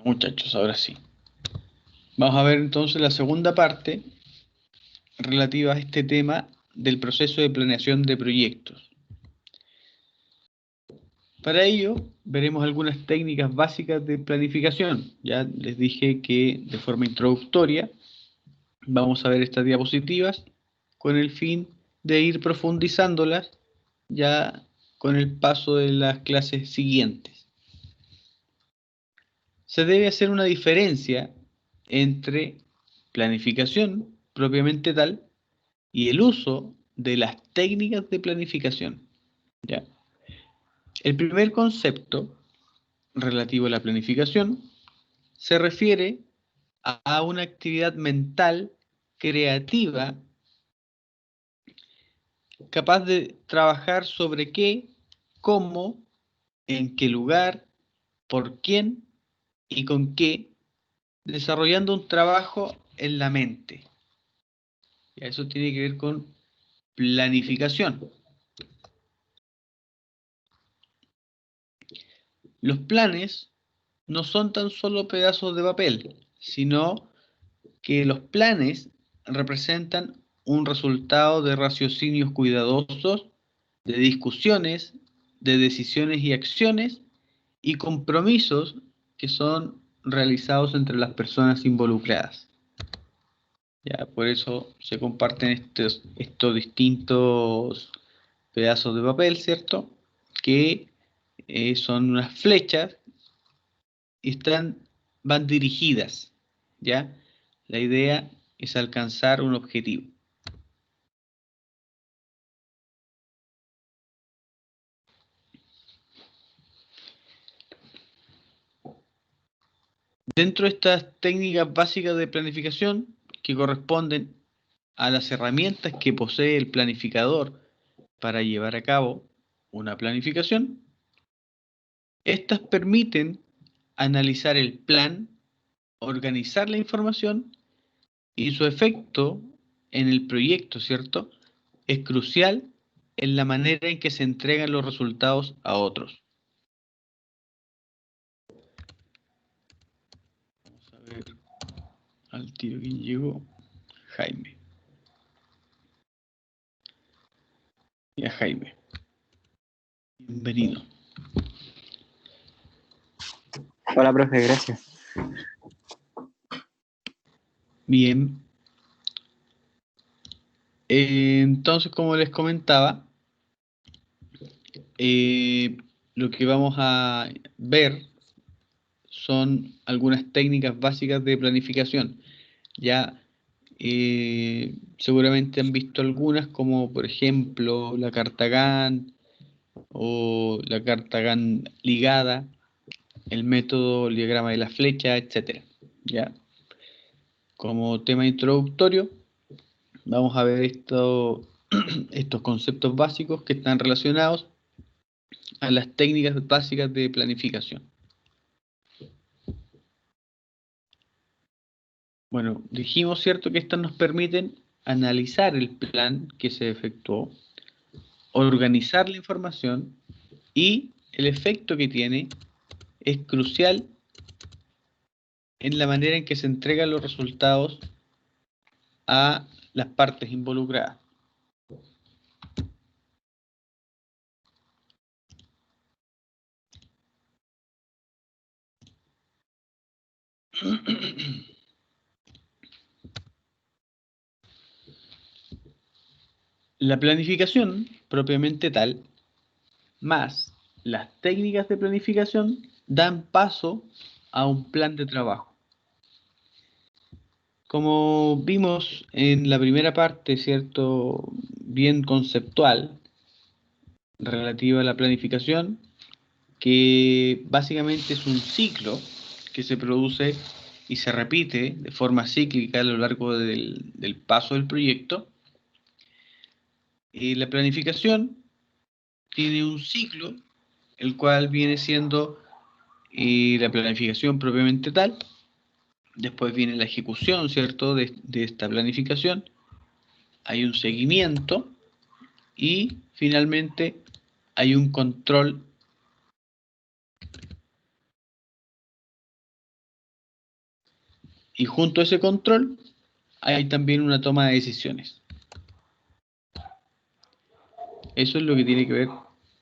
Muchachos, ahora sí. Vamos a ver entonces la segunda parte relativa a este tema del proceso de planeación de proyectos. Para ello, veremos algunas técnicas básicas de planificación. Ya les dije que de forma introductoria vamos a ver estas diapositivas con el fin de ir profundizándolas ya con el paso de las clases siguientes. Se debe hacer una diferencia entre planificación propiamente tal y el uso de las técnicas de planificación. ¿Ya? El primer concepto relativo a la planificación se refiere a una actividad mental creativa capaz de trabajar sobre qué, cómo, en qué lugar, por quién y con qué, desarrollando un trabajo en la mente. Y eso tiene que ver con planificación. Los planes no son tan solo pedazos de papel, sino que los planes representan un resultado de raciocinios cuidadosos, de discusiones, de decisiones y acciones y compromisos que son realizados entre las personas involucradas. Ya, por eso se comparten estos distintos pedazos de papel, ¿cierto? Que son unas flechas y van dirigidas, ¿ya? La idea es alcanzar un objetivo. Dentro de estas técnicas básicas de planificación, que corresponden a las herramientas que posee el planificador para llevar a cabo una planificación, estas permiten analizar el plan, organizar la información y su efecto en el proyecto, ¿cierto? Es crucial en la manera en que se entregan los resultados a otros. Vamos a ver al tiro que llegó Jaime. Y a Jaime. Bienvenido. Hola, profe, gracias. Bien. Entonces, como les comentaba, lo que vamos a ver son algunas técnicas básicas de planificación. Ya seguramente han visto algunas, como por ejemplo la carta Gantt o la carta Gantt ligada, el método, el diagrama de la flecha, etcétera. Ya, como tema introductorio, vamos a ver estos conceptos básicos que están relacionados a las técnicas básicas de planificación. Bueno, dijimos, ¿cierto?, que estas nos permiten analizar el plan que se efectuó, organizar la información y el efecto que tiene es crucial en la manera en que se entregan los resultados a las partes involucradas. La planificación, propiamente tal, más las técnicas de planificación, dan paso a un plan de trabajo. Como vimos en la primera parte, ¿cierto?, bien conceptual, relativa a la planificación, que básicamente es un ciclo que se produce y se repite de forma cíclica a lo largo del paso del proyecto. La planificación tiene un ciclo, el cual viene siendo la planificación propiamente tal. Después viene la ejecución, ¿cierto?, de esta planificación. Hay un seguimiento y finalmente hay un control Y junto a ese control hay también una toma de decisiones. Eso es lo que tiene que ver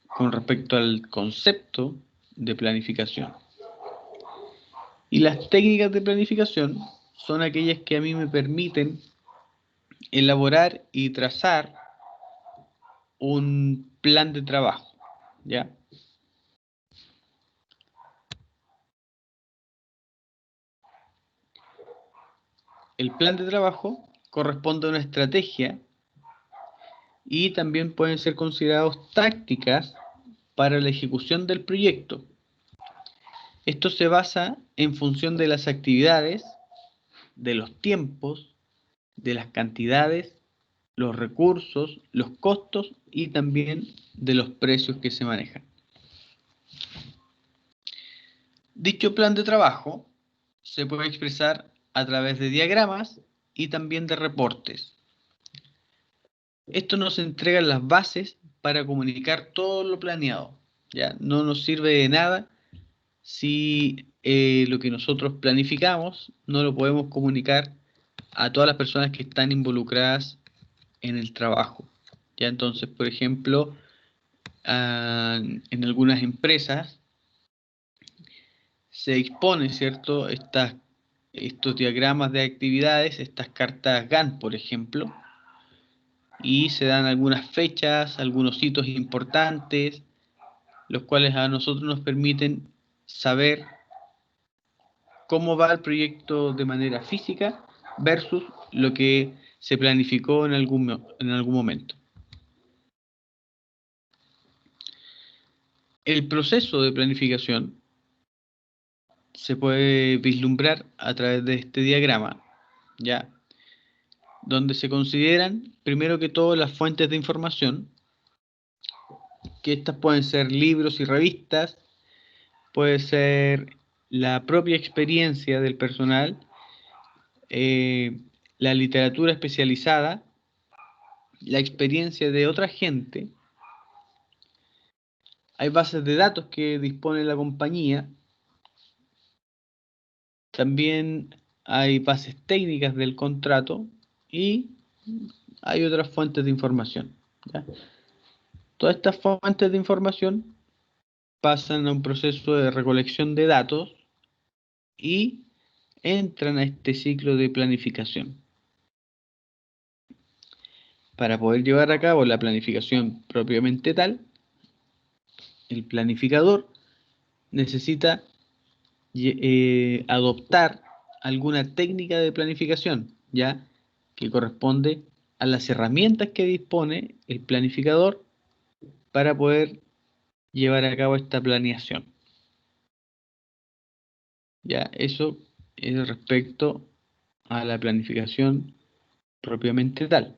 con respecto al concepto de planificación. Y las técnicas de planificación son aquellas que a mí me permiten elaborar y trazar un plan de trabajo, ¿ya? El plan de trabajo corresponde a una estrategia y también pueden ser considerados tácticas para la ejecución del proyecto. Esto se basa en función de las actividades, de los tiempos, de las cantidades, los recursos, los costos y también de los precios que se manejan. Dicho plan de trabajo se puede expresar a través de diagramas y también de reportes. Esto nos entrega las bases para comunicar todo lo planeado. ¿Ya? No nos sirve de nada si lo que nosotros planificamos no lo podemos comunicar a todas las personas que están involucradas en el trabajo. ¿Ya? Entonces, por ejemplo, en algunas empresas se expone, ¿cierto?, estos diagramas de actividades, estas cartas Gantt, por ejemplo, y se dan algunas fechas, algunos hitos importantes, los cuales a nosotros nos permiten saber cómo va el proyecto de manera física versus lo que se planificó en algún momento. El proceso de planificación se puede vislumbrar a través de este diagrama, ¿ya? Donde se consideran, primero que todo, las fuentes de información, que estas pueden ser libros y revistas, puede ser la propia experiencia del personal, la literatura especializada, la experiencia de otra gente. Hay bases de datos que dispone la compañía. También hay bases técnicas del contrato y hay otras fuentes de información, ¿ya? Todas estas fuentes de información pasan a un proceso de recolección de datos y entran a este ciclo de planificación. Para poder llevar a cabo la planificación propiamente tal, el planificador necesita adoptar alguna técnica de planificación, ya que corresponde a las herramientas que dispone el planificador para poder llevar a cabo esta planeación. Ya, eso es respecto a la planificación propiamente tal.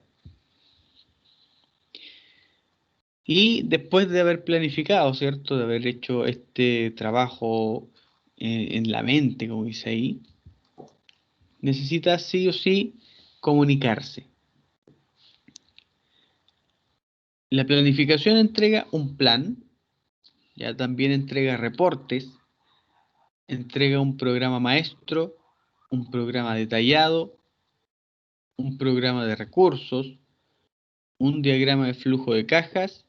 Y después de haber planificado, ¿cierto? De haber hecho este trabajo en la mente, como dice ahí, necesita sí o sí comunicarse. La planificación entrega un plan, ya también entrega reportes, entrega un programa maestro, un programa detallado, un programa de recursos, un diagrama de flujo de cajas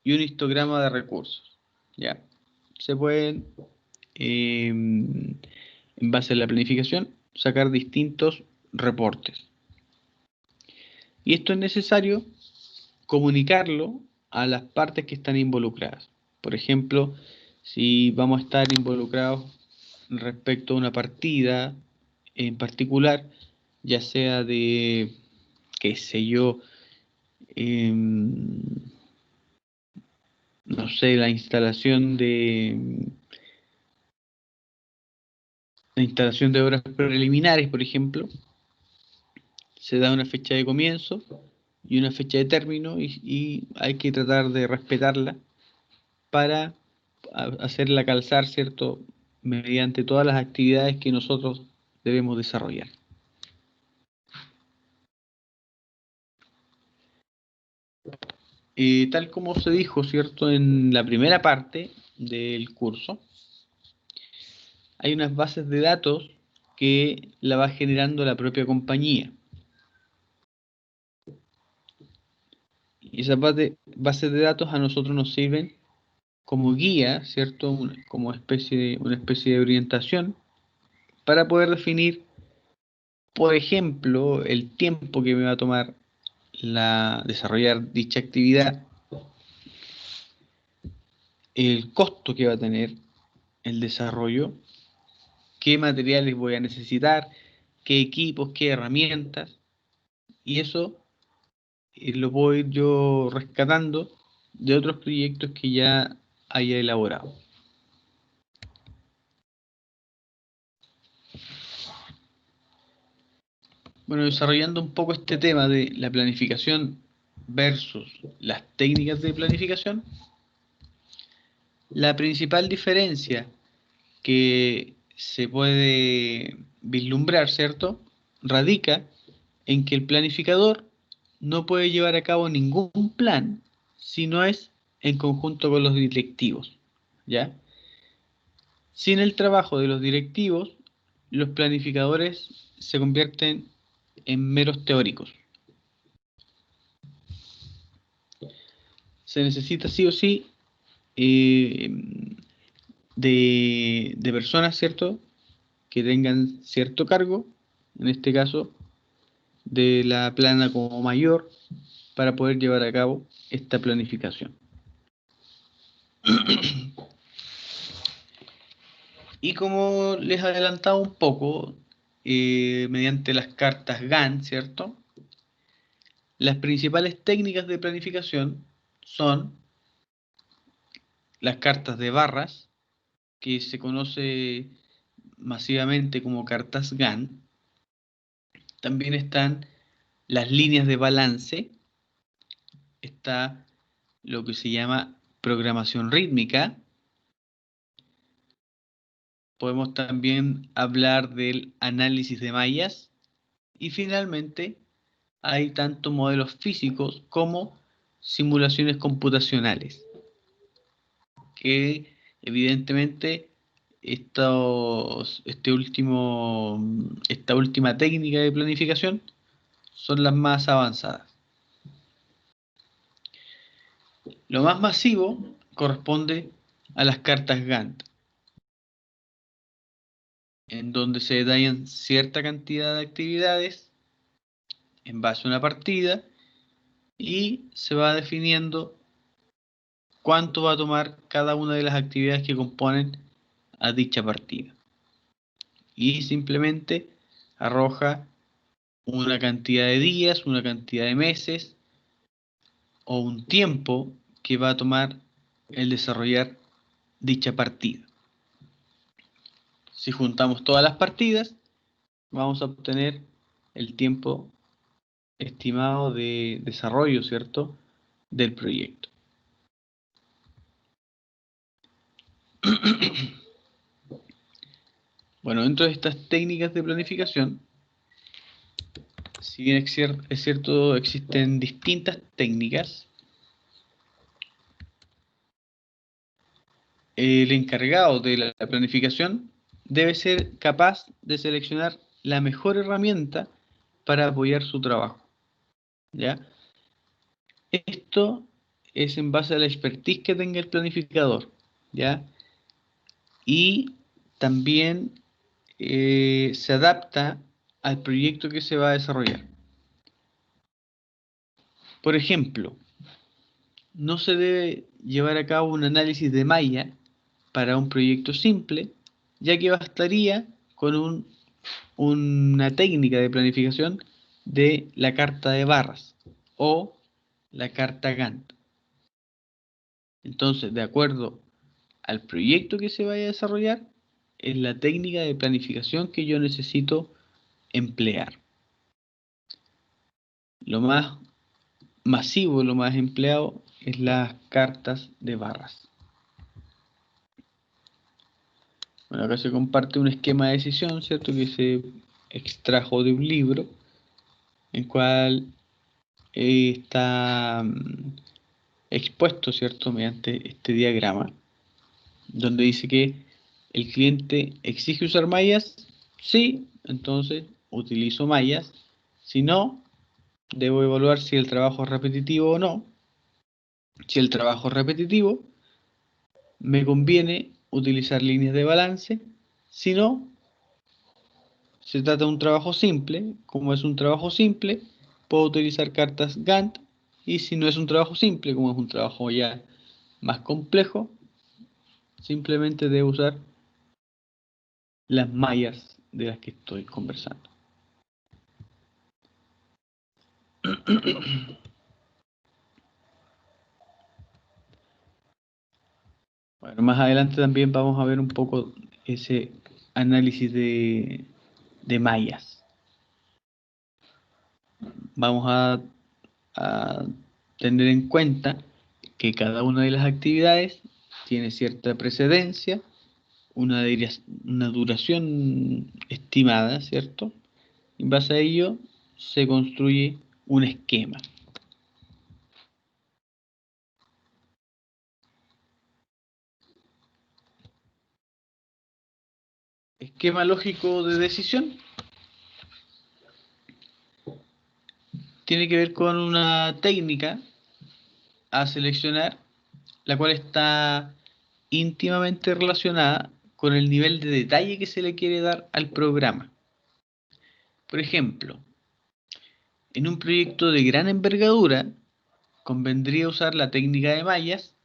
y un histograma de recursos. Ya, se pueden, en base a la planificación, sacar distintos reportes. Y esto es necesario comunicarlo a las partes que están involucradas. Por ejemplo, si vamos a estar involucrados respecto a una partida en particular, ya sea de, qué sé yo, no sé, la instalación de obras preliminares, por ejemplo, se da una fecha de comienzo y una fecha de término y hay que tratar de respetarla para hacerla calzar, ¿cierto?, mediante todas las actividades que nosotros debemos desarrollar. Tal como se dijo, ¿cierto?, en la primera parte del curso, hay unas bases de datos que la va generando la propia compañía. Y esas bases de datos a nosotros nos sirven como guía, ¿cierto? Como una especie de orientación para poder definir, por ejemplo, el tiempo que me va a tomar desarrollar dicha actividad, el costo que va a tener el desarrollo, qué materiales voy a necesitar, qué equipos, qué herramientas, y eso lo puedo ir yo rescatando de otros proyectos que ya haya elaborado. Bueno, desarrollando un poco este tema de la planificación versus las técnicas de planificación, la principal diferencia que se puede vislumbrar, ¿cierto?, radica en que el planificador no puede llevar a cabo ningún plan si no es en conjunto con los directivos, ¿ya? Sin el trabajo de los directivos, los planificadores se convierten en meros teóricos. Se necesita sí o sí eh, de personas, ¿cierto?, que tengan cierto cargo, en este caso de la plana como mayor, para poder llevar a cabo esta planificación. Y como les adelantaba un poco, mediante las cartas Gantt, ¿cierto?, las principales técnicas de planificación son las cartas de barras, que se conoce masivamente como cartas Gantt. También están las líneas de balance, está lo que se llama programación rítmica. Podemos también hablar del análisis de mallas y finalmente hay tanto modelos físicos como simulaciones computacionales, que evidentemente esta última técnica de planificación son las más avanzadas. Lo más masivo corresponde a las cartas Gantt, en donde se detallan cierta cantidad de actividades en base a una partida y se va definiendo cuánto va a tomar cada una de las actividades que componen a dicha partida. Y simplemente arroja una cantidad de días, una cantidad de meses o un tiempo que va a tomar el desarrollar dicha partida. Si juntamos todas las partidas, vamos a obtener el tiempo estimado de desarrollo, ¿cierto?, del proyecto. Bueno, dentro de estas técnicas de planificación, si bien es cierto, existen distintas técnicas, el encargado de la planificación debe ser capaz de seleccionar la mejor herramienta para apoyar su trabajo, ¿ya? Esto es en base a la expertise que tenga el planificador, ¿ya? Y también se adapta al proyecto que se va a desarrollar. Por ejemplo, no se debe llevar a cabo un análisis de malla para un proyecto simple, ya que bastaría con una técnica de planificación de la carta de barras o la carta Gantt. Entonces, de acuerdo al proyecto que se vaya a desarrollar, es la técnica de planificación que yo necesito emplear. Lo más masivo, lo más empleado es las cartas de barras. Bueno, acá se comparte un esquema de decisión, ¿cierto?, que se extrajo de un libro, en cual está expuesto, ¿cierto?, mediante este diagrama, donde dice que el cliente exige usar mallas Sí, entonces utilizo mallas. Si no, debo evaluar si el trabajo es repetitivo o no. Si el trabajo es repetitivo, me conviene utilizar líneas de balance. Si no, se trata de un trabajo simple. Como es un trabajo simple, puedo utilizar cartas Gantt. Y si no es un trabajo simple, como es un trabajo ya más complejo, simplemente debo usar las mallas de las que estoy conversando. Bueno, más adelante también vamos a ver un poco ese análisis de mallas. Vamos a tener en cuenta que cada una de las actividades tiene cierta precedencia, una duración estimada, ¿cierto? En base a ello se construye un esquema. Esquema lógico de decisión tiene que ver con una técnica a seleccionar, la cual está íntimamente relacionada con el nivel de detalle que se le quiere dar al programa. Por ejemplo, en un proyecto de gran envergadura, convendría usar la técnica de mallas,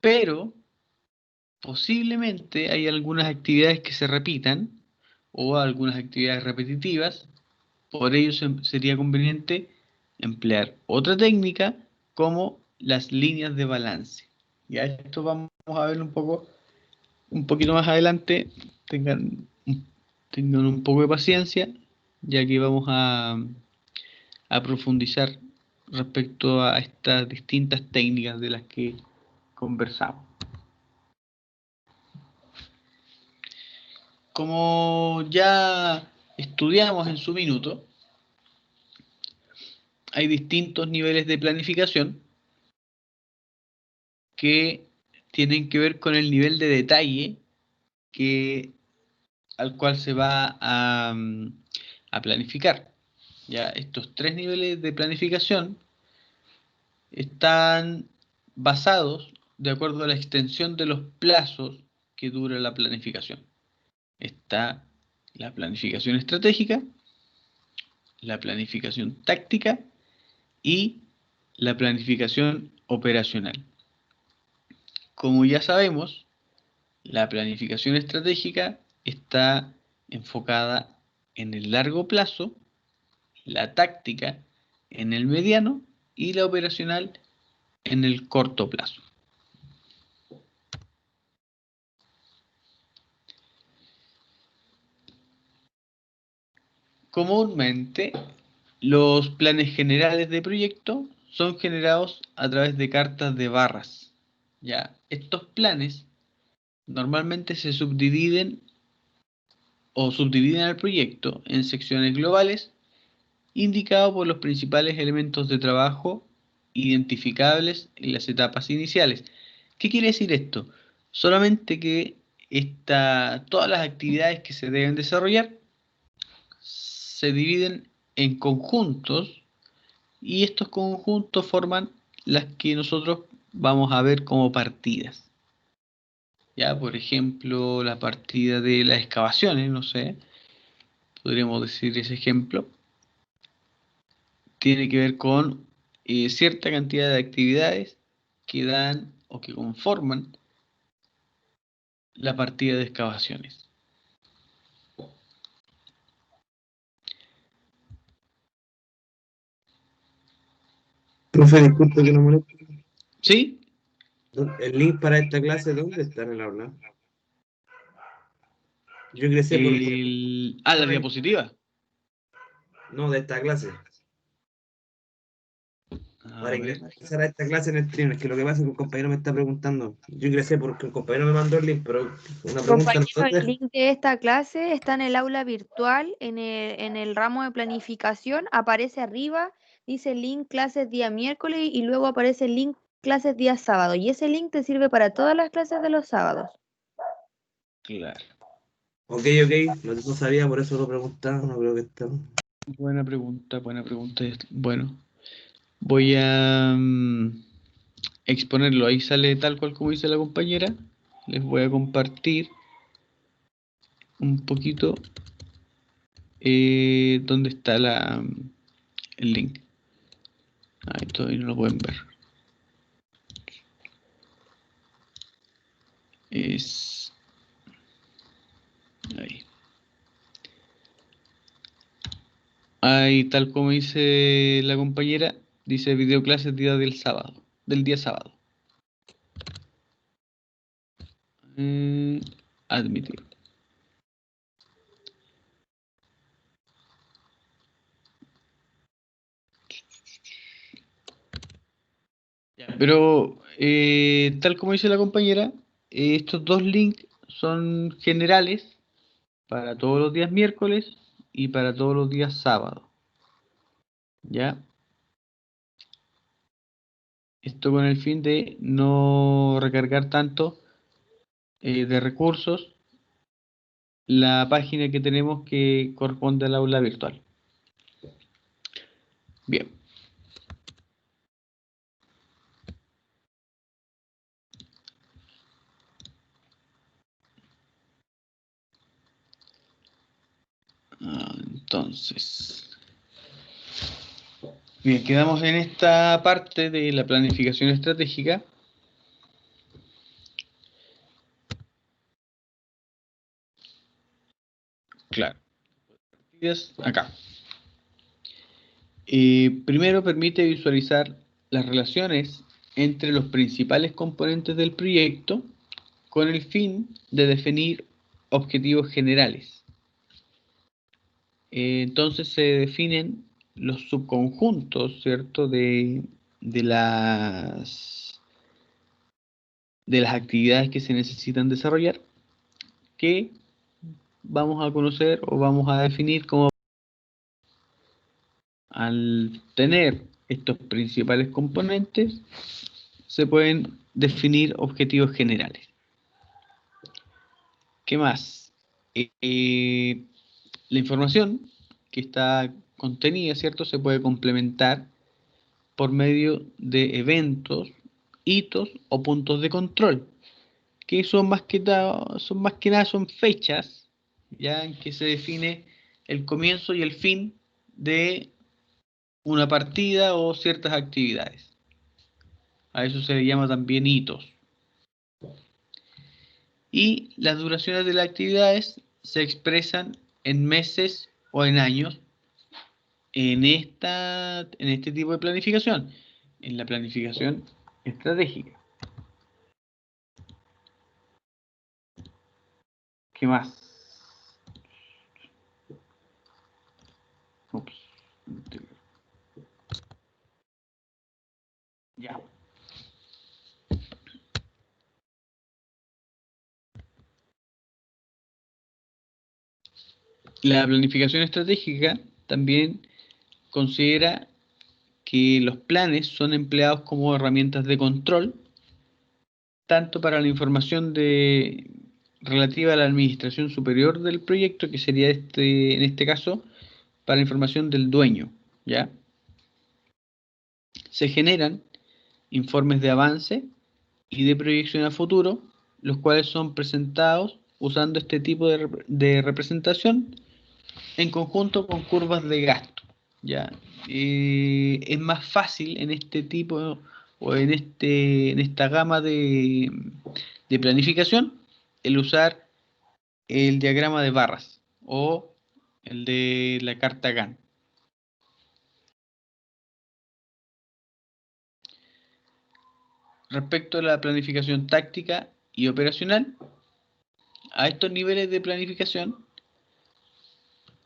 pero posiblemente hay algunas actividades que se repitan o algunas actividades repetitivas. Por ello sería conveniente emplear otra técnica como las líneas de balance. Ya esto vamos a verlo un poquito más adelante. Tengan un poco de paciencia, ya que vamos a profundizar respecto a estas distintas técnicas de las que conversamos. Como ya estudiamos en su minuto, hay distintos niveles de planificación que tienen que ver con el nivel de detalle al cual se va a planificar. Ya estos tres niveles de planificación están basados de acuerdo a la extensión de los plazos que dura la planificación. Está la planificación estratégica, la planificación táctica y la planificación operacional. Como ya sabemos, la planificación estratégica está enfocada en el largo plazo, la táctica en el mediano y la operacional en el corto plazo. Comúnmente, los planes generales de proyecto son generados a través de cartas de barras. ¿Ya? Estos planes normalmente se subdividen el proyecto en secciones globales, indicado por los principales elementos de trabajo identificables en las etapas iniciales. ¿Qué quiere decir esto? Solamente que todas las actividades que se deben desarrollar se dividen en conjuntos y estos conjuntos forman las que nosotros vamos a ver como partidas. Ya, por ejemplo, la partida de las excavaciones, no sé, podríamos decir ese ejemplo, tiene que ver con cierta cantidad de actividades que dan o que conforman la partida de excavaciones. Profe, disculpe que no moleste. ¿Sí? ¿El link para esta clase dónde está en el aula? Yo ingresé por... La diapositiva. No, de esta clase. A Para ver. ingresar a esta clase en el stream, es que lo que pasa es que un compañero me está preguntando. Yo ingresé porque un compañero me mandó el link, pero una pregunta no Compañero, el link de esta clase está en el aula virtual, en el ramo de planificación, aparece arriba, dice link clases día miércoles y luego aparece el link clases día sábado. Y ese link te sirve para todas las clases de los sábados. Claro. Ok, no sabía, por eso lo preguntaba, no creo que está. Buena pregunta, buena pregunta. Bueno, voy a exponerlo. Ahí sale tal cual como dice la compañera. Les voy a compartir un poquito dónde está el link. Ahí todavía no lo pueden ver. Es ahí. Ahí tal como dice la compañera, dice videoclases del día sábado. Admitir. Pero tal como dice la compañera, estos dos links son generales para todos los días miércoles y para todos los días sábado. ¿Ya? Esto con el fin de no recargar tanto de recursos la página que tenemos que corresponde al aula virtual. Bien. Entonces, bien, quedamos en esta parte de la planificación estratégica. Claro. Acá. Primero permite visualizar las relaciones entre los principales componentes del proyecto con el fin de definir objetivos generales. Entonces se definen los subconjuntos, ¿cierto? De las actividades que se necesitan desarrollar, que vamos a conocer o vamos a definir como al tener estos principales componentes, se pueden definir objetivos generales. ¿Qué más? La información que está contenida, ¿cierto? Se puede complementar por medio de eventos, hitos o puntos de control, que son más que nada son fechas, ya en que se define el comienzo y el fin de una partida o ciertas actividades. A eso se le llama también hitos. Y las duraciones de las actividades se expresan en meses o en años en este tipo de planificación, en la planificación estratégica. ¿Qué más? Ups. Ya. La planificación estratégica también considera que los planes son empleados como herramientas de control, tanto para la información relativa a la administración superior del proyecto, que sería en este caso, para la información del dueño, ¿ya? Se generan informes de avance y de proyección a futuro, los cuales son presentados usando este tipo de representación en conjunto con curvas de gasto. ¿Ya? Es más fácil en este tipo o en esta gama de planificación el usar el diagrama de barras o el de la carta Gantt. Respecto a la planificación táctica y operacional, a estos niveles de planificación,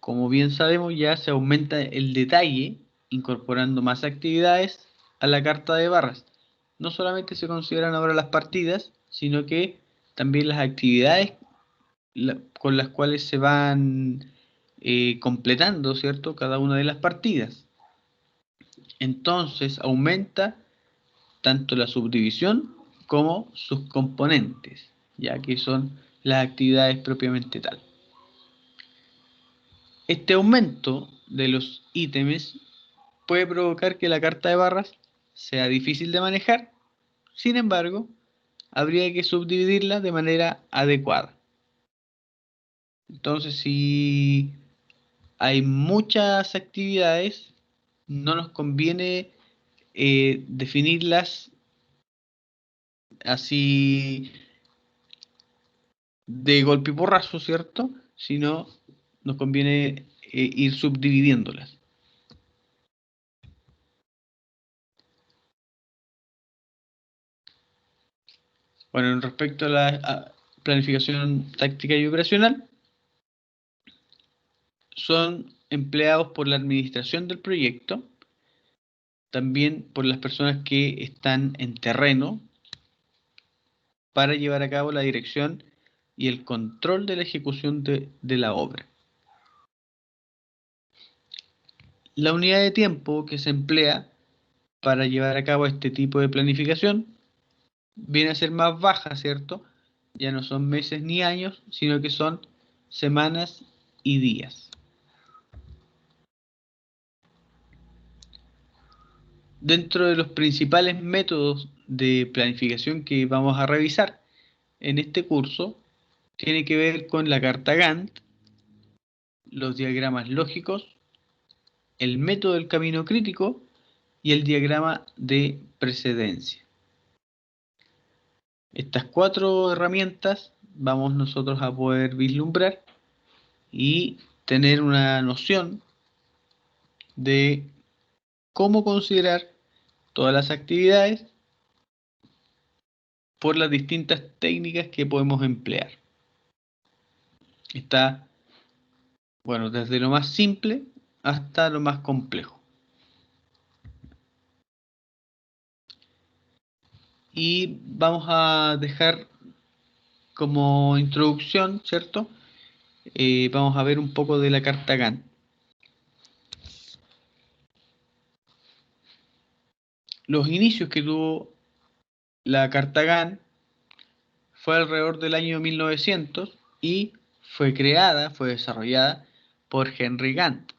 como bien sabemos, ya se aumenta el detalle incorporando más actividades a la carta de barras. No solamente se consideran ahora las partidas, sino que también las actividades con las cuales se van completando, ¿cierto? Cada una de las partidas. Entonces aumenta tanto la subdivisión como sus componentes, ya que son las actividades propiamente tal. Este aumento de los ítems puede provocar que la carta de barras sea difícil de manejar. Sin embargo, habría que subdividirla de manera adecuada. Entonces, si hay muchas actividades, no nos conviene definirlas así de golpe y porrazo, ¿cierto? Sino nos conviene ir subdividiéndolas. Bueno, en respecto a la planificación táctica y operacional, son empleados por la administración del proyecto, también por las personas que están en terreno, para llevar a cabo la dirección y el control de la ejecución de la obra. La unidad de tiempo que se emplea para llevar a cabo este tipo de planificación viene a ser más baja, ¿cierto? Ya no son meses ni años, sino que son semanas y días. Dentro de los principales métodos de planificación que vamos a revisar en este curso, tiene que ver con la carta Gantt, los diagramas lógicos, el método del camino crítico y el diagrama de precedencia. Estas 4 herramientas vamos nosotros a poder vislumbrar y tener una noción de cómo considerar todas las actividades por las distintas técnicas que podemos emplear. Está, bueno, desde lo más simple hasta lo más complejo. Y vamos a dejar como introducción, ¿cierto? Vamos a ver un poco de la carta Gantt. Los inicios que tuvo la carta Gantt fue alrededor del año 1900 y fue desarrollada por Henry Gantt.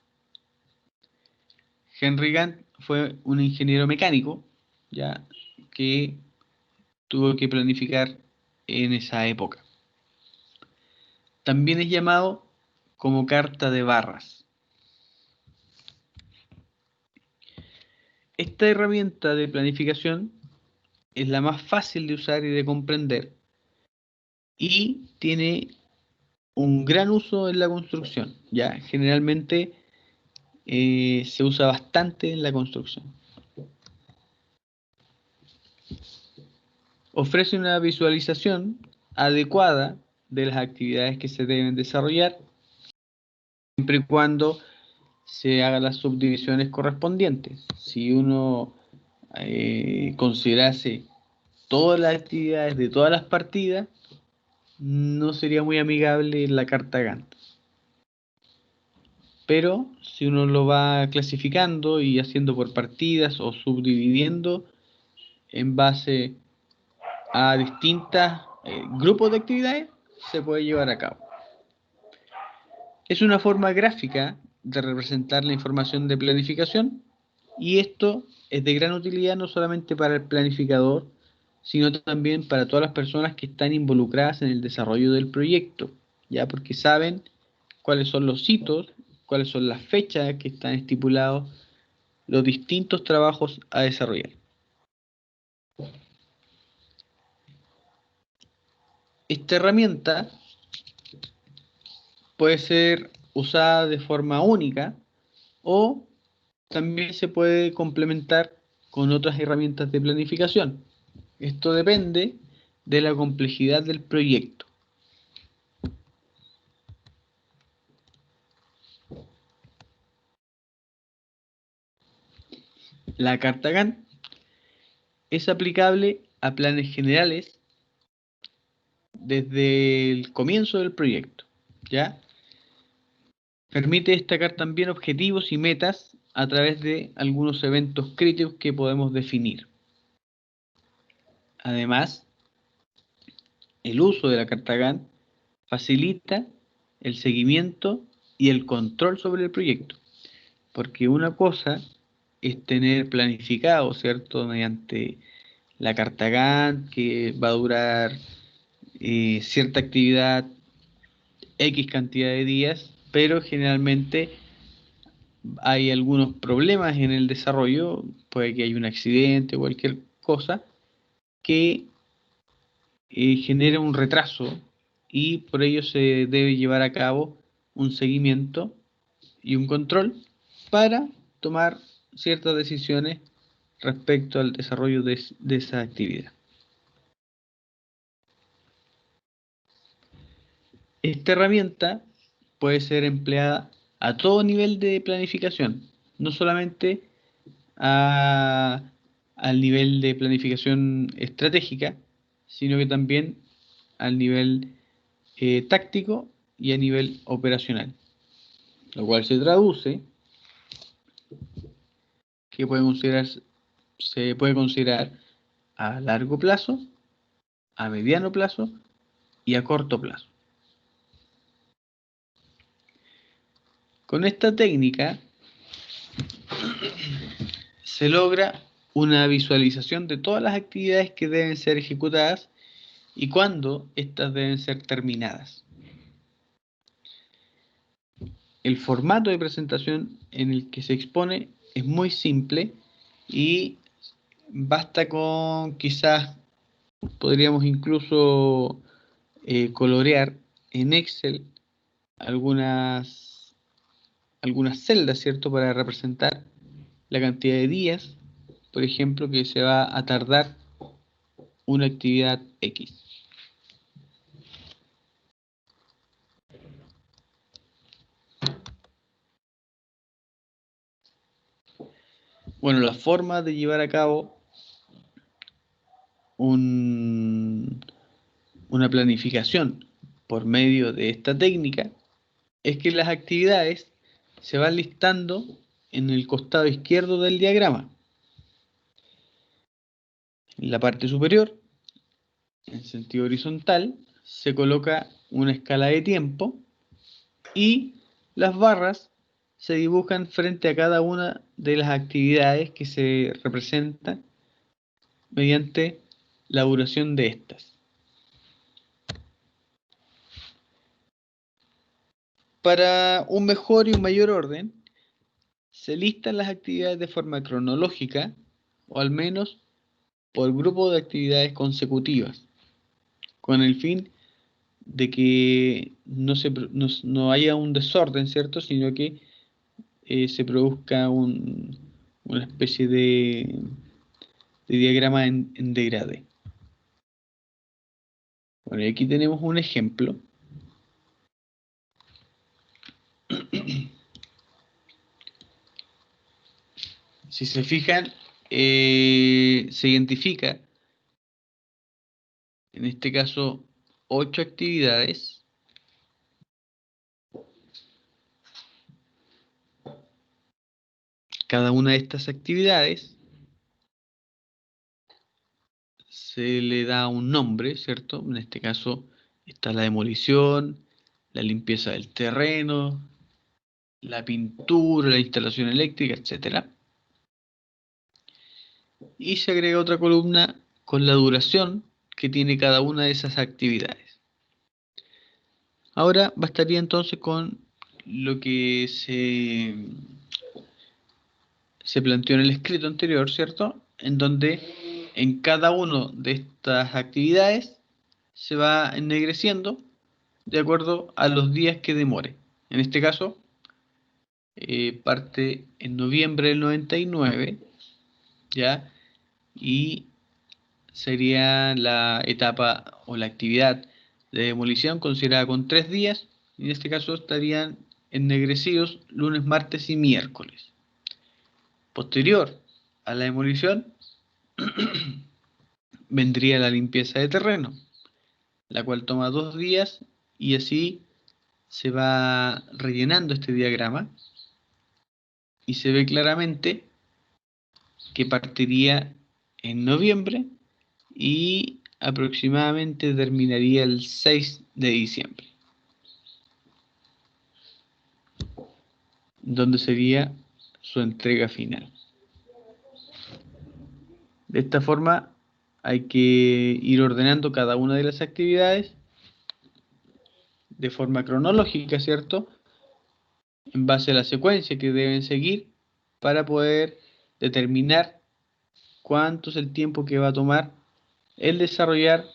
Henry Gantt fue un ingeniero mecánico, ya que tuvo que planificar en esa época. También es llamado como carta de barras. Esta herramienta de planificación es la más fácil de usar y de comprender y tiene un gran uso en la construcción. Ya generalmente se usa bastante en la construcción. Ofrece una visualización adecuada de las actividades que se deben desarrollar, siempre y cuando se hagan las subdivisiones correspondientes. Si uno considerase todas las actividades de todas las partidas, no sería muy amigable la carta Gantt. Pero si uno lo va clasificando y haciendo por partidas o subdividiendo en base a distintos grupos de actividades, se puede llevar a cabo. Es una forma gráfica de representar la información de planificación y esto es de gran utilidad no solamente para el planificador, sino también para todas las personas que están involucradas en el desarrollo del proyecto, ya porque saben cuáles son los hitos, cuáles son las fechas que están estipulados, los distintos trabajos a desarrollar. Esta herramienta puede ser usada de forma única o también se puede complementar con otras herramientas de planificación. Esto depende de la complejidad del proyecto. La carta Gantt es aplicable a planes generales desde el comienzo del proyecto, ¿ya? Permite destacar también objetivos y metas a través de algunos eventos críticos que podemos definir. Además, el uso de la carta Gantt facilita el seguimiento y el control sobre el proyecto. Porque una cosa es tener planificado, ¿cierto? Mediante la carta Gantt, que va a durar cierta actividad X cantidad de días, pero generalmente hay algunos problemas en el desarrollo, puede que haya un accidente o cualquier cosa, que genera un retraso y por ello se debe llevar a cabo un seguimiento y un control para tomar ciertas decisiones respecto al desarrollo de esa actividad. Esta herramienta puede ser empleada a todo nivel de planificación, no solamente al nivel de planificación estratégica, sino que también al nivel táctico y a nivel operacional, lo cual se traduce que se puede considerar a largo plazo, a mediano plazo y a corto plazo. Con esta técnica se logra una visualización de todas las actividades que deben ser ejecutadas y cuándo estas deben ser terminadas. El formato de presentación en el que se expone es muy simple y basta con quizás podríamos incluso colorear en Excel algunas celdas, ¿cierto? Para representar la cantidad de días, por ejemplo, que se va a tardar una actividad X. Bueno, la forma de llevar a cabo una planificación por medio de esta técnica es que las actividades se van listando en el costado izquierdo del diagrama. En la parte superior, en sentido horizontal, se coloca una escala de tiempo y las barras se dibujan frente a cada una de las actividades que se representan mediante la duración de estas. Para un mejor y un mayor orden, se listan las actividades de forma cronológica o al menos por grupo de actividades consecutivas, con el fin de que no haya un desorden, ¿cierto? Sino que se produzca una especie de diagrama en degradé. Bueno, y aquí tenemos un ejemplo. Si se fijan, se identifica, en este caso, 8 actividades. Cada una de estas actividades se le da un nombre, ¿cierto? En este caso está la demolición, la limpieza del terreno, la pintura, la instalación eléctrica, etc. Y se agrega otra columna con la duración que tiene cada una de esas actividades. Ahora bastaría entonces con lo que se planteó en el escrito anterior, ¿cierto? En donde en cada una de estas actividades se va ennegreciendo de acuerdo a los días que demore. En este caso, parte en noviembre del 99, ¿ya? Y sería la etapa o la actividad de demolición considerada con 3 días. En este caso estarían ennegrecidos lunes, martes y miércoles. Posterior a la demolición vendría la limpieza de terreno, la cual toma 2 días y así se va rellenando este diagrama y se ve claramente que partiría en noviembre y aproximadamente terminaría el 6 de diciembre. donde sería su entrega final. De esta forma hay que ir ordenando cada una de las actividades de forma cronológica, ¿cierto? En base a la secuencia que deben seguir para poder determinar cuánto es el tiempo que va a tomar el desarrollar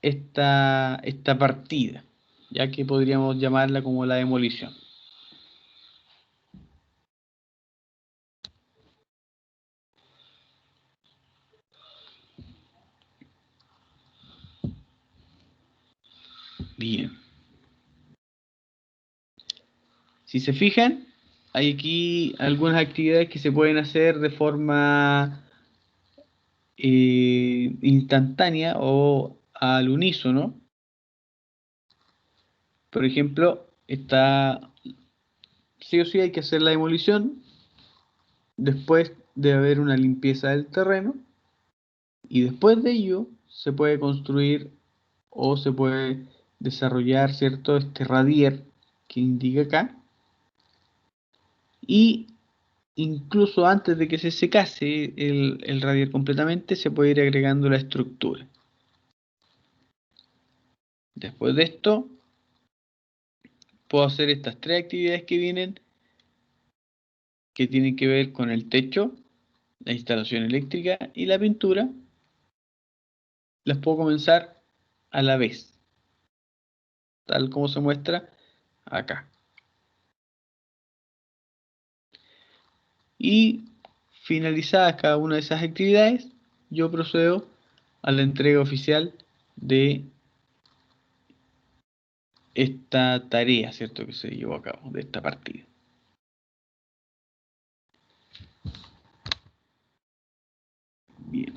esta partida, ya que podríamos llamarla como la demolición. Bien. Si se fijan, hay aquí algunas actividades que se pueden hacer de forma instantánea o al unísono. Por ejemplo, sí o sí hay que hacer la demolición, después de haber una limpieza del terreno, y después de ello se puede construir o se puede desarrollar, ¿cierto?, este radier que indica acá, y incluso antes de que se secase el radier completamente, se puede ir agregando la estructura. Después de esto, puedo hacer estas tres actividades que vienen, que tienen que ver con el techo, la instalación eléctrica y la pintura. Las puedo comenzar a la vez, tal como se muestra acá. Y finalizadas cada una de esas actividades, yo procedo a la entrega oficial de esta tarea, ¿cierto?, que se llevó a cabo, de esta partida. Bien.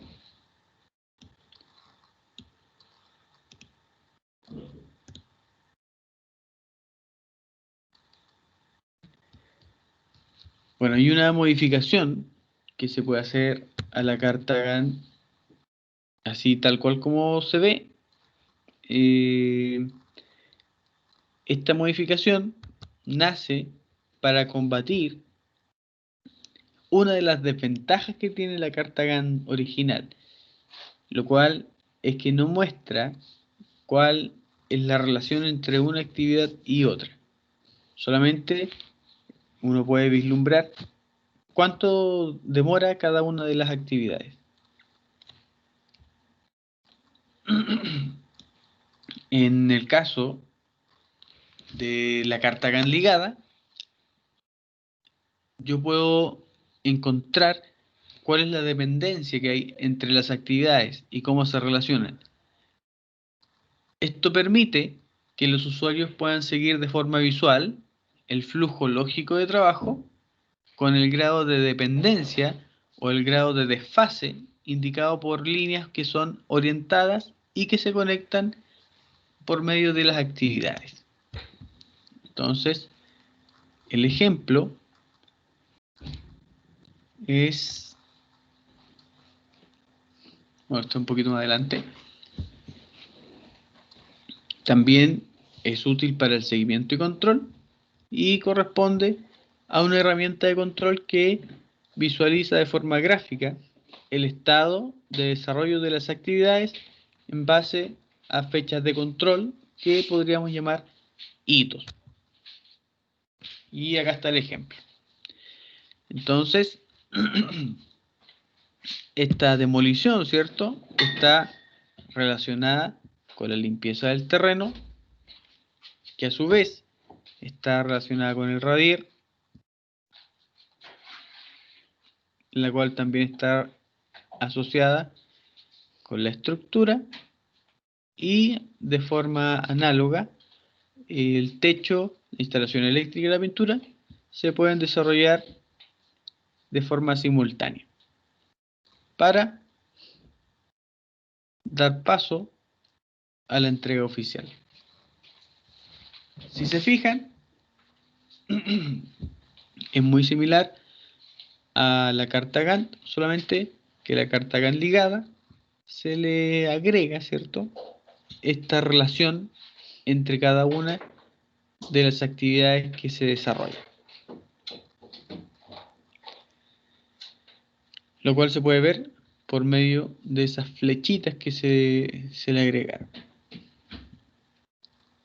Bueno, hay una modificación que se puede hacer a la carta Gantt, así tal cual como se ve. Esta modificación nace para combatir una de las desventajas que tiene la carta Gantt original, lo cual es que no muestra cuál es la relación entre una actividad y otra. Solamente uno puede vislumbrar cuánto demora cada una de las actividades. En el caso de la carta Gantt ligada, yo puedo encontrar cuál es la dependencia que hay entre las actividades y cómo se relacionan. Esto permite que los usuarios puedan seguir de forma visual el flujo lógico de trabajo con el grado de dependencia o el grado de desfase indicado por líneas que son orientadas y que se conectan por medio de las actividades. Entonces, el ejemplo es, bueno, está un poquito más adelante. También es útil para el seguimiento y control y corresponde a una herramienta de control que visualiza de forma gráfica el estado de desarrollo de las actividades en base a fechas de control que podríamos llamar hitos. Y acá está el ejemplo. Entonces, esta demolición, ¿cierto?, está relacionada con la limpieza del terreno, que a su vez está relacionada con el radier, la cual también está asociada con la estructura, y de forma análoga el techo, la instalación eléctrica y la pintura se pueden desarrollar de forma simultánea para dar paso a la entrega oficial. Si se fijan, es muy similar a la carta Gantt, solamente que la carta Gantt ligada se le agrega, ¿cierto?, esta relación entre cada una de las actividades que se desarrollan. lo cual se puede ver por medio de esas flechitas que se le agregaron.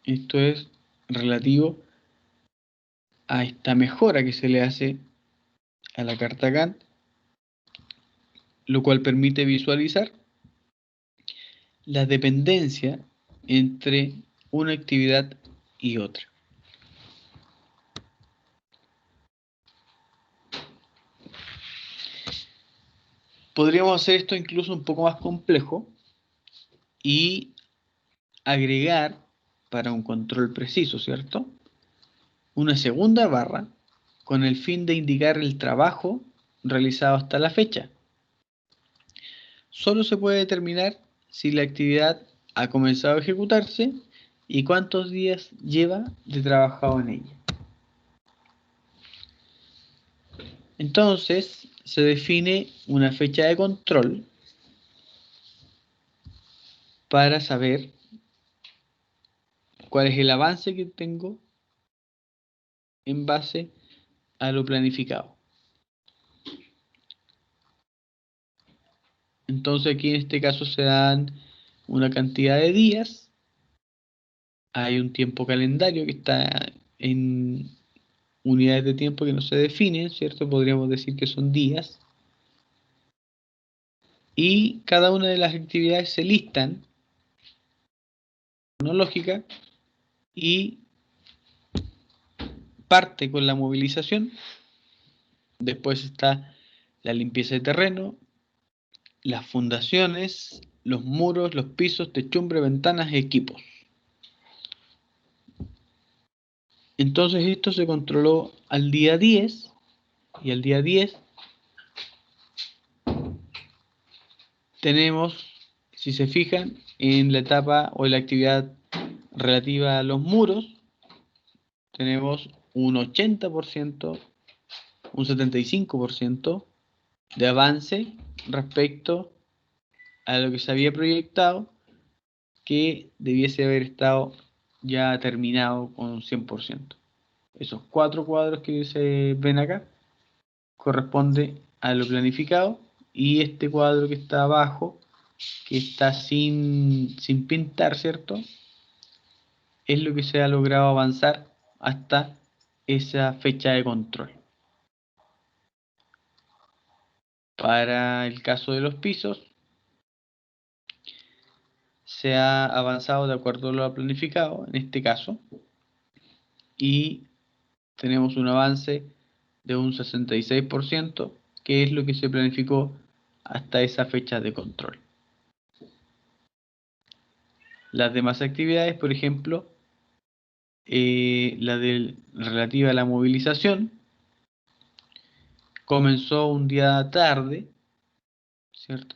Esto es relativo a esta mejora que se le hace a la carta Gantt, lo cual permite visualizar la dependencia entre una actividad y otra. Podríamos hacer esto incluso un poco más complejo y agregar, para un control preciso, ¿cierto?, una segunda barra con el fin de indicar el trabajo realizado hasta la fecha. Solo se puede determinar si la actividad ha comenzado a ejecutarse y cuántos días lleva de trabajado en ella. Entonces, se define una fecha de control para saber cuál es el avance que tengo en base a lo planificado. Entonces aquí en este caso se dan una cantidad de días, hay un tiempo calendario que está en unidades de tiempo que no se definen, ¿cierto? Podríamos decir que son días. Y cada una de las actividades se listan cronológica y parte con la movilización. Después está la limpieza de terreno, las fundaciones, los muros, los pisos, techumbre, ventanas, equipos. Entonces esto se controló al día 10 y al día 10 tenemos, si se fijan, en la etapa o en la actividad relativa a los muros, tenemos un 80%, un 75% de avance respecto a lo que se había proyectado, que debiese haber estado ya terminado con un 100%. Esos 4 cuadros que se ven acá corresponde a lo planificado, y este cuadro que está abajo, que está sin pintar, ¿cierto?, es lo que se ha logrado avanzar hasta esa fecha de control. Para el caso de los pisos, se ha avanzado de acuerdo a lo planificado, en este caso, y tenemos un avance de un 66%, que es lo que se planificó hasta esa fecha de control. Las demás actividades, por ejemplo, la relativa a la movilización, comenzó un día tarde, ¿cierto?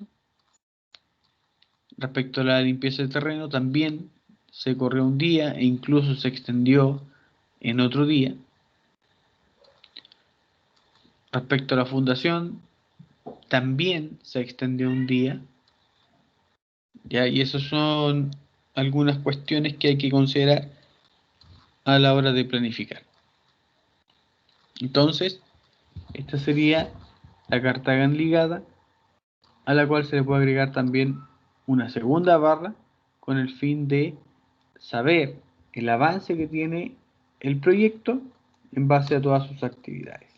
Respecto a la limpieza de terreno, también se corrió un día e incluso se extendió en otro día. Respecto a la fundación, también se extendió un día. ¿Ya? Y esas son algunas cuestiones que hay que considerar a la hora de planificar. Entonces, esta sería la carta Gantt ligada, a la cual se le puede agregar también una segunda barra con el fin de saber el avance que tiene el proyecto en base a todas sus actividades.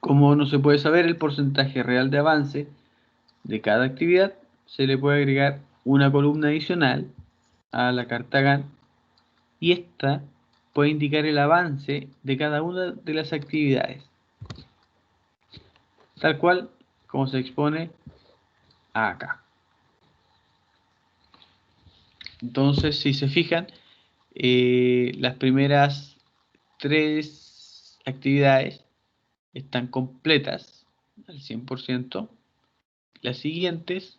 Como no se puede saber el porcentaje real de avance de cada actividad, se le puede agregar una columna adicional a la carta Gantt, y esta puede indicar el avance de cada una de las actividades, tal cual como se expone acá. Entonces, si se fijan, las primeras 3 actividades están completas al 100%. Las siguientes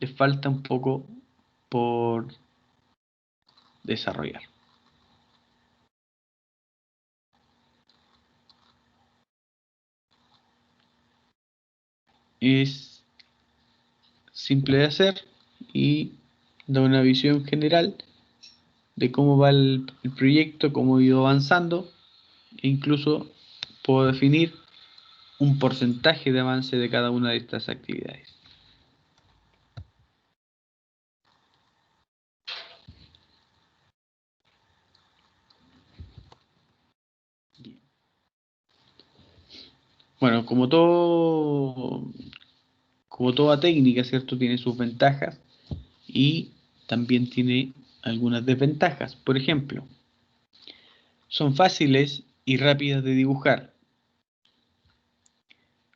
les falta un poco por desarrollar. Es simple de hacer y da una visión general de cómo va el proyecto, cómo ha ido avanzando, e incluso puedo definir un porcentaje de avance de cada una de estas actividades. Bueno, como toda técnica, ¿cierto? Tiene sus ventajas y también tiene algunas desventajas. Por ejemplo, son fáciles y rápidas de dibujar.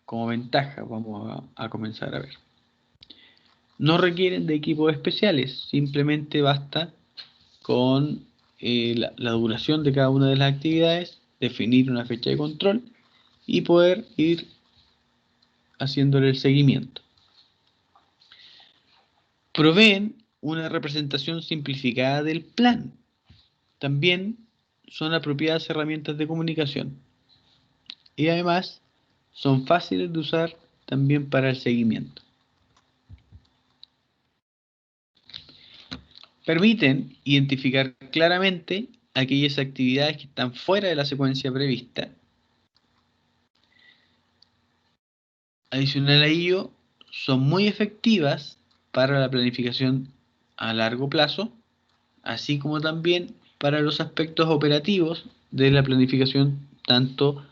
Como ventaja, vamos a comenzar a ver. No requieren de equipos especiales, simplemente basta con la duración de cada una de las actividades, definir una fecha de control y poder ir haciéndole el seguimiento. Proveen una representación simplificada del plan. También son apropiadas herramientas de comunicación. Y además son fáciles de usar también para el seguimiento. Permiten identificar claramente aquellas actividades que están fuera de la secuencia prevista. Adicional a ello, son muy efectivas para la planificación a largo plazo, así como también para los aspectos operativos de la planificación tanto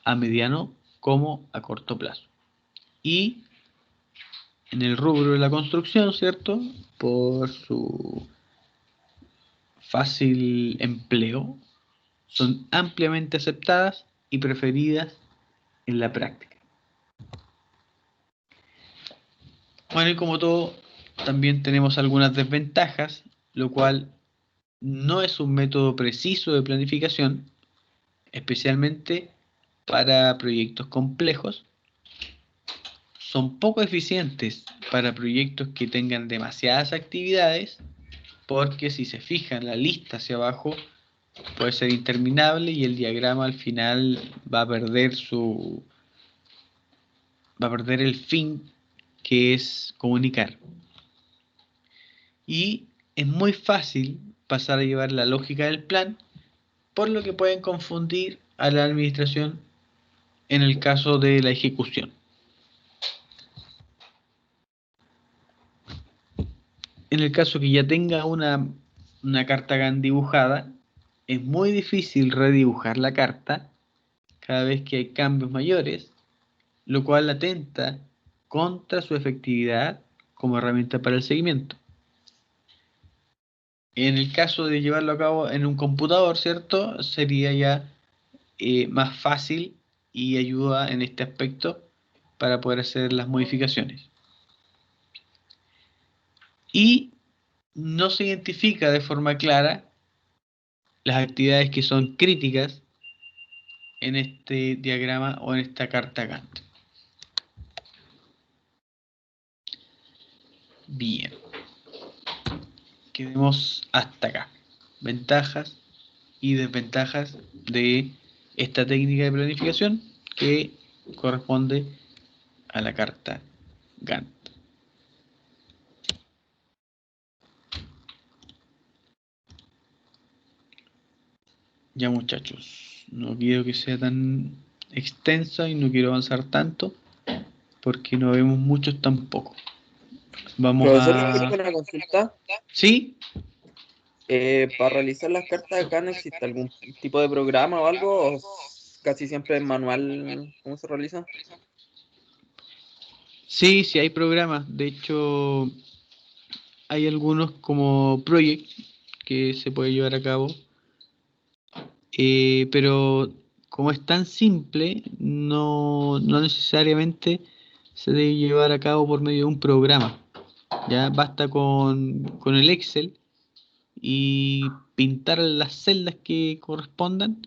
a mediano como a corto plazo. Y en el rubro de la construcción, ¿cierto? Por su fácil empleo, son ampliamente aceptadas y preferidas en la práctica. Bueno, y como todo, también tenemos algunas desventajas, lo cual no es un método preciso de planificación, especialmente para proyectos complejos. Son poco eficientes para proyectos que tengan demasiadas actividades, porque si se fijan la lista hacia abajo puede ser interminable y el diagrama al final va a perder el fin, que es comunicar. Y es muy fácil pasar a llevar la lógica del plan, por lo que pueden confundir a la administración en el caso de la ejecución. En el caso que ya tenga una carta GAN dibujada, es muy difícil redibujar la carta cada vez que hay cambios mayores, lo cual atenta contra su efectividad como herramienta para el seguimiento. En el caso de llevarlo a cabo en un computador, ¿cierto? Sería ya más fácil y ayuda en este aspecto para poder hacer las modificaciones. Y no se identifica de forma clara las actividades que son críticas en este diagrama o en esta carta Gantt. Bien. Quedemos hasta acá. Ventajas y desventajas de esta técnica de planificación que corresponde a la carta Gantt. Ya muchachos, no quiero que sea tan extensa y no quiero avanzar tanto porque no vemos muchos tampoco. Vamos Profesor, a... tengo una consulta. ¿Sí? Para realizar las cartas acá, ¿no existe algún tipo de programa o algo? ¿O casi siempre es manual cómo se realiza? Sí, sí hay programas. De hecho, hay algunos como Project que se puede llevar a cabo. Pero como es tan simple, no necesariamente se debe llevar a cabo por medio de un programa. Ya basta con el Excel y pintar las celdas que correspondan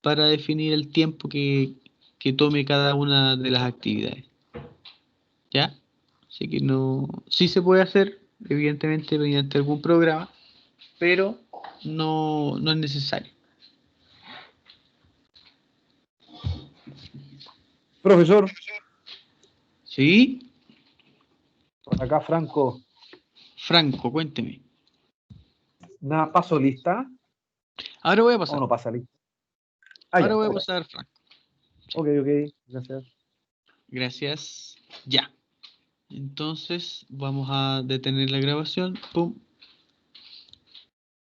para definir el tiempo que tome cada una de las actividades. ¿Ya? Así que no, sí se puede hacer, evidentemente mediante algún programa, pero no es necesario. Profesor, ¿Sí? por acá Franco, Franco, cuénteme. Nada, paso lista. Ahora voy a ¿O pasar. no pasa lista? Ah, Ahora ya. voy a pasar, Frank. Ok, gracias. Gracias. Ya. Entonces, vamos a detener la grabación. Pum.